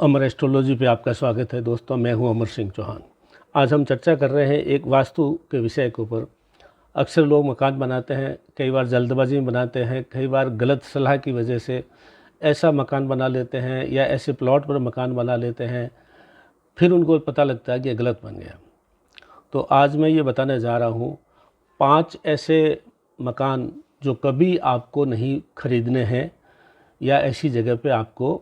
अमर astrology पे आपका स्वागत है दोस्तों। मैं हूं अमर सिंह चौहान। आज हम चर्चा कर रहे हैं एक वास्तु के विषय के ऊपर। अक्सर लोग मकान बनाते हैं, कई बार जल्दबाजी में बनाते हैं, कई बार गलत सलाह की वजह से ऐसा मकान बना लेते हैं या ऐसे प्लॉट पर मकान बना लेते हैं, फिर उनको पता लगता है कि ये गलत बन गया। तो आज मैं ये बताने जा रहा हूँ 5 ऐसे मकान जो कभी आपको नहीं खरीदने हैं या ऐसी जगह पे आपको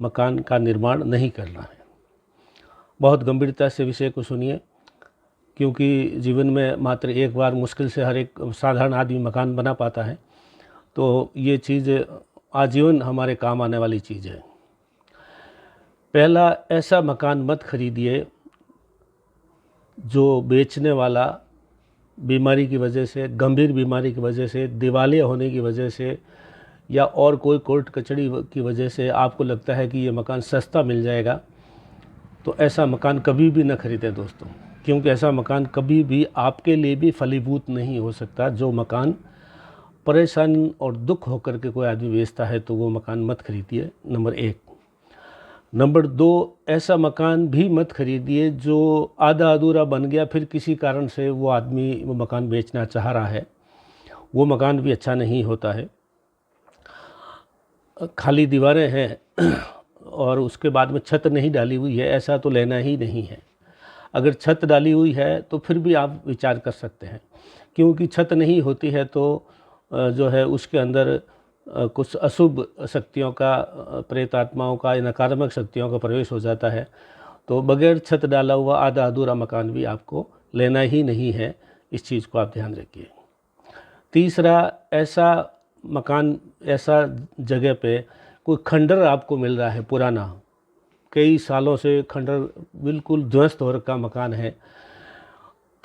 मकान का निर्माण नहीं करना है। बहुत गंभीरता से विषय को सुनिए, क्योंकि जीवन में मात्र एक बार मुश्किल से हर एक साधारण आदमी मकान बना पाता है। तो ये चीज़ आजीवन हमारे काम आने वाली चीज़ है। पहला, ऐसा मकान मत खरीदिए जो बेचने वाला बीमारी की वजह से, गंभीर बीमारी की वजह से, दिवालिया होने की वजह से या और कोई कोर्ट कचहरी की वजह से आपको लगता है कि ये मकान सस्ता मिल जाएगा। तो ऐसा मकान कभी भी न खरीदें दोस्तों, क्योंकि ऐसा मकान कभी भी आपके लिए भी फलीभूत नहीं हो सकता। जो मकान परेशान और दुख होकर के कोई आदमी बेचता है तो वो मकान मत खरीदिए, नंबर 1। नंबर 2, ऐसा मकान भी मत खरीदिए जो आधा अधूरा बन गया, फिर किसी कारण से वो आदमी वो मकान बेचना चाह रहा है। वो मकान भी अच्छा नहीं होता है। खाली दीवारें हैं और उसके बाद में छत नहीं डाली हुई है, ऐसा तो लेना ही नहीं है। अगर छत डाली हुई है तो फिर भी आप विचार कर सकते हैं, क्योंकि छत नहीं होती है तो जो है उसके अंदर कुछ अशुभ शक्तियों का, प्रेत आत्माओं का या नकारात्मक शक्तियों का प्रवेश हो जाता है। तो बगैर छत डाला हुआ आधा अधूरा मकान भी आपको लेना ही नहीं है। इस चीज़ को आप ध्यान रखिए। तीसरा, ऐसा मकान, ऐसा जगह पे कोई खंडर आपको मिल रहा है पुराना, कई सालों से खंडर बिल्कुल ध्वस्त हो रखा मकान है,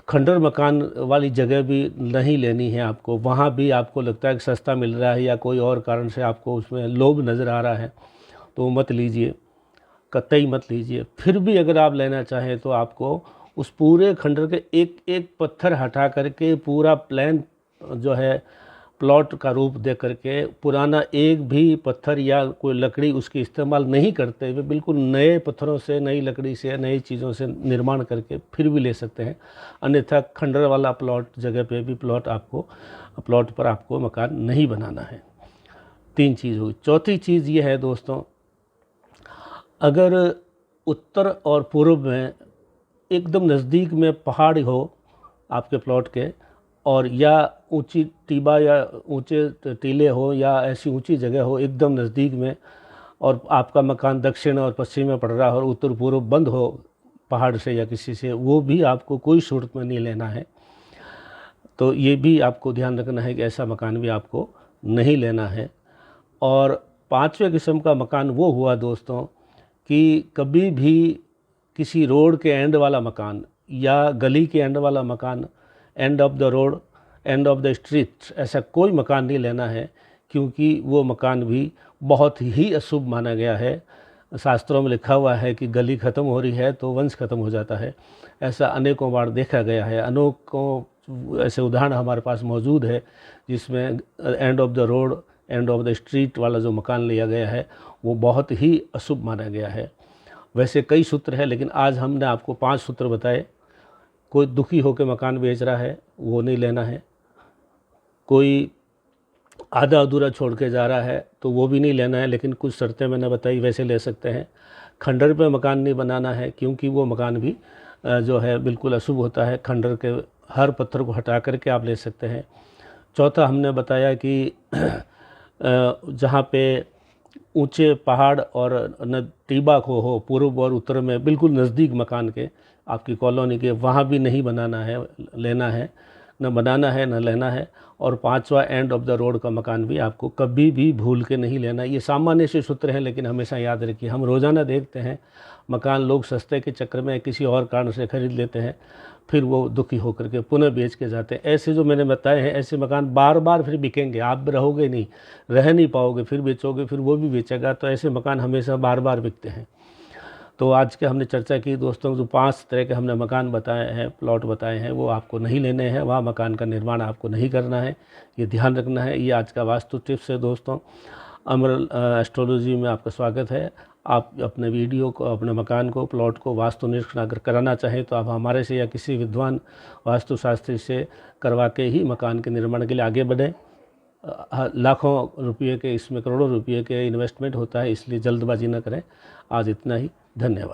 खंडर मकान वाली जगह भी नहीं लेनी है आपको। वहाँ भी आपको लगता है कि सस्ता मिल रहा है या कोई और कारण से आपको उसमें लोभ नज़र आ रहा है, तो मत लीजिए, कतई मत लीजिए। फिर भी अगर आप लेना चाहें तो आपको उस पूरे खंडर के एक एक पत्थर हटा करके पूरा प्लान जो है प्लॉट का रूप दे करके, पुराना एक भी पत्थर या कोई लकड़ी उसकी इस्तेमाल नहीं करते हुए बिल्कुल नए पत्थरों से, नई लकड़ी से, नई चीज़ों से निर्माण करके फिर भी ले सकते हैं। अन्यथा खंडर वाला प्लॉट जगह पे भी प्लॉट पर आपको मकान नहीं बनाना है। 3 चीज़ हुई। चौथी चीज़ ये है दोस्तों, अगर उत्तर और पूर्व में एकदम नज़दीक में पहाड़ हो आपके प्लॉट के, और या ऊंची टीबा या ऊंचे टीले हो या ऐसी ऊंची जगह हो एकदम नज़दीक में, और आपका मकान दक्षिण और पश्चिम में पड़ रहा हो और उत्तर पूर्व बंद हो पहाड़ से या किसी से, वो भी आपको कोई सूरत में नहीं लेना है। तो ये भी आपको ध्यान रखना है कि ऐसा मकान भी आपको नहीं लेना है। और 5वें किस्म का मकान वो हुआ दोस्तों कि कभी भी किसी रोड के एंड वाला मकान या गली के एंड वाला मकान, end of the road, end of the street, ऐसा कोई मकान नहीं लेना है, क्योंकि वो मकान भी बहुत ही अशुभ माना गया है। शास्त्रों में लिखा हुआ है कि गली ख़त्म हो रही है तो वंश ख़त्म हो जाता है। ऐसा अनेकों बार देखा गया है, अनेकों ऐसे उदाहरण हमारे पास मौजूद है जिसमें end of the road, end of the street वाला जो मकान लिया गया है वो बहुत ही अशुभ माना गया है। वैसे कई सूत्र हैं, लेकिन आज हमने आपको 5 सूत्र बताए। कोई दुखी होकर मकान बेच रहा है वो नहीं लेना है, कोई आधा अधूरा छोड़ के जा रहा है तो वो भी नहीं लेना है, लेकिन कुछ शर्तें मैंने बताई वैसे ले सकते हैं। खंडर पे मकान नहीं बनाना है, क्योंकि वो मकान भी जो है बिल्कुल अशुभ होता है। खंडर के हर पत्थर को हटा करके आप ले सकते हैं। चौथा, हमने बताया कि जहाँ पे ऊंचे पहाड़ और न टीबा को हो पूर्व और उत्तर में, बिल्कुल नज़दीक मकान के आपकी कॉलोनी के, वहाँ भी नहीं बनाना है, लेना है, न बनाना है न लेना है। और 5वां, एंड ऑफ द रोड का मकान भी आपको कभी भी भूल के नहीं लेना। ये सामान्य से सूत्र हैं, लेकिन हमेशा याद रखिए, हम रोज़ाना देखते हैं मकान लोग सस्ते के चक्कर में किसी और कारण से खरीद लेते हैं, फिर वो दुखी होकर के पुनः बेच के जाते हैं। ऐसे जो मैंने बताए हैं ऐसे मकान बार बार फिर बिकेंगे, आप रहोगे नहीं, रह नहीं पाओगे, फिर बेचोगे, फिर वो भी बेचेगा। तो ऐसे मकान हमेशा बार बार बिकते हैं। तो आज के हमने चर्चा की दोस्तों, जो 5 तरह के हमने मकान बताए हैं, प्लॉट बताए हैं, वो आपको नहीं लेने हैं, वहाँ मकान का निर्माण आपको नहीं करना है, ये ध्यान रखना है। ये आज का वास्तु टिप्स है दोस्तों। अमर एस्ट्रोलॉजी में आपका स्वागत है। आप अपने वीडियो को, अपने मकान को, प्लॉट को वास्तु निरीक्षण अगर कराना चाहें तो आप हमारे से या किसी विद्वान वास्तुशास्त्री से करवा के ही मकान के निर्माण के लिए आगे बढ़ें। लाखों रुपये के, इसमें करोड़ों रुपये के इन्वेस्टमेंट होता है, इसलिए जल्दबाजी न करें। आज इतना ही, धन्यवाद।